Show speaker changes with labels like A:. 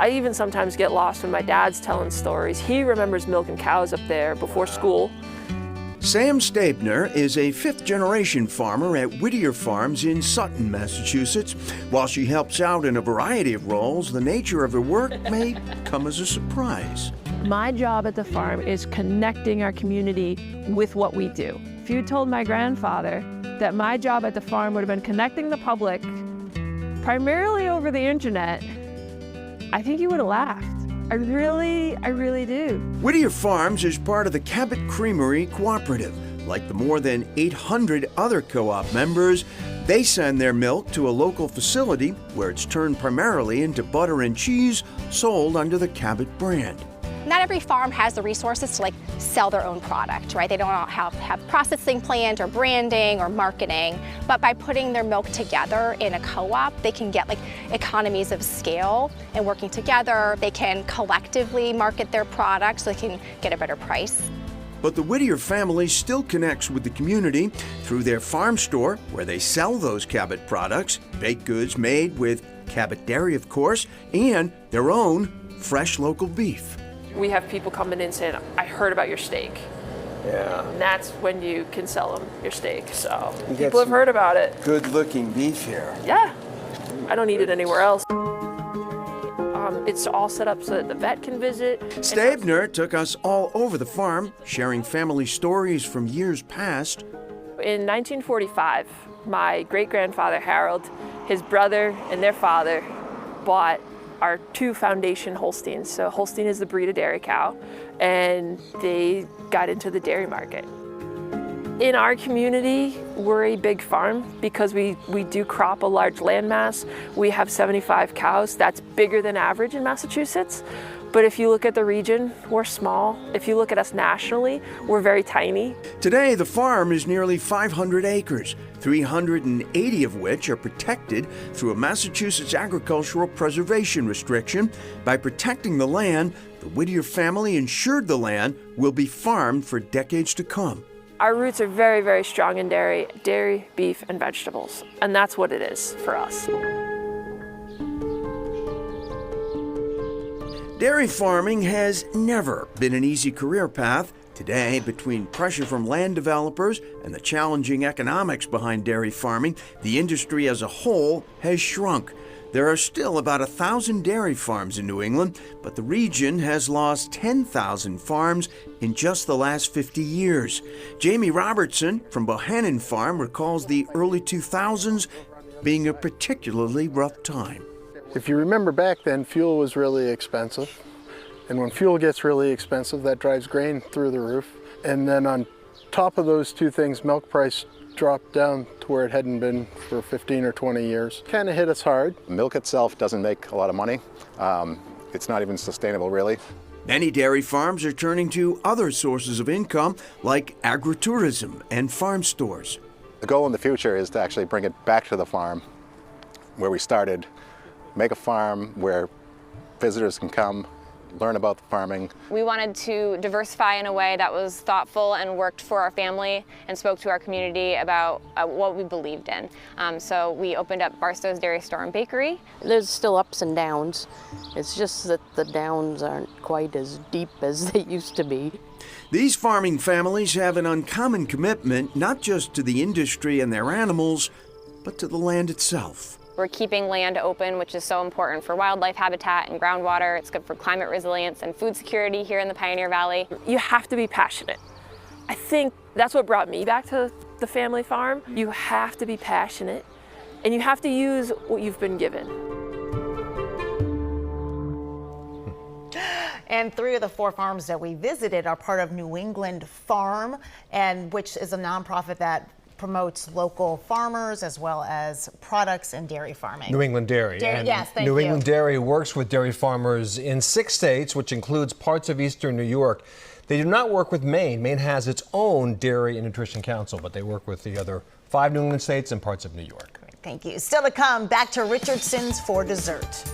A: I even sometimes get lost when my dad's telling stories. He remembers milking cows up there before school.
B: Sam Stabner is a fifth-generation farmer at Whittier Farms in Sutton, Massachusetts. While she helps out in a variety of roles, the nature of her work may come as a surprise.
A: My job at the farm is connecting our community with what we do. If you told my grandfather that my job at the farm would have been connecting the public, primarily over the internet, I think he would have laughed. I really do.
B: Whittier Farms is part of the Cabot Creamery Cooperative. Like the more than 800 other co-op members, they send their milk to a local facility where it's turned primarily into butter and cheese sold under the Cabot brand.
C: Not every farm has the resources to sell their own product, right? They don't all have processing plant or branding or marketing, but by putting their milk together in a co-op, they can get economies of scale, and working together, they can collectively market their product so they can get a better price.
B: But the Whittier family still connects with the community through their farm store, where they sell those Cabot products, baked goods made with Cabot dairy, of course, and their own fresh local beef.
A: We have people coming in saying, I heard about your steak.
B: Yeah.
A: And that's when you can sell them your steak. So people have heard about it.
B: Good-looking beef here.
A: Yeah. I don't eat it anywhere else. It's all set up so that the vet can visit.
B: Stabner took us all over the farm, sharing family stories from years past.
A: In 1945, my great-grandfather Harold, his brother, and their father bought our two foundation Holsteins. So Holstein is the breed of dairy cow, and they got into the dairy market. In our community, we're a big farm because we do crop a large landmass. We have 75 cows. That's bigger than average in Massachusetts. But if you look at the region, we're small. If you look at us nationally, we're very tiny.
B: Today, the farm is nearly 500 acres, 380 of which are protected through a Massachusetts agricultural preservation restriction. By protecting the land, the Whittier family ensured the land will be farmed for decades to come.
A: Our roots are very, very strong in dairy, beef, and vegetables. And that's what it is for us.
B: Dairy farming has never been an easy career path. Today, between pressure from land developers and the challenging economics behind dairy farming, the industry as a whole has shrunk. There are still about 1,000 dairy farms in New England, but the region has lost 10,000 farms in just the last 50 years. Jamie Robertson from Bohannon Farm recalls the early 2000s being a particularly rough time.
D: If you remember back then, fuel was really expensive. And when fuel gets really expensive, that drives grain through the roof. And then on top of those two things, milk price dropped down to where it hadn't been for 15 or 20 years. Kind of hit us hard.
E: Milk itself doesn't make a lot of money. It's not even sustainable, really.
B: Many dairy farms are turning to other sources of income, like agritourism and farm stores.
E: The goal in the future is to actually bring it back to the farm where we started, make a farm where visitors can come, learn about the farming.
F: We wanted to diversify in a way that was thoughtful and worked for our family and spoke to our community about what we believed in. So we opened up Barstow's Dairy Store and Bakery.
G: There's still ups and downs. It's just that the downs aren't quite as deep as they used to be.
B: These farming families have an uncommon commitment not just to the industry and their animals, but to the land itself.
F: We're keeping land open, which is so important for wildlife habitat and groundwater. It's good for climate resilience and food security here in the Pioneer Valley.
A: You have to be passionate. I think that's what brought me back to the family farm. You have to be passionate, and you have to use what you've been given.
H: And 3 of the 4 farms that we visited are part of New England Farm, and which is a nonprofit that promotes local farmers as well as products and dairy farming.
I: New England Dairy.
H: Yes, thank you.
I: New England Dairy works with dairy farmers in 6 states, which includes parts of eastern New York. They do not work with Maine. Maine has its own Dairy and Nutrition Council, but they work with the other 5 New England states and parts of New York.
H: Great, thank you. Still to come, back to Richardson's for dessert.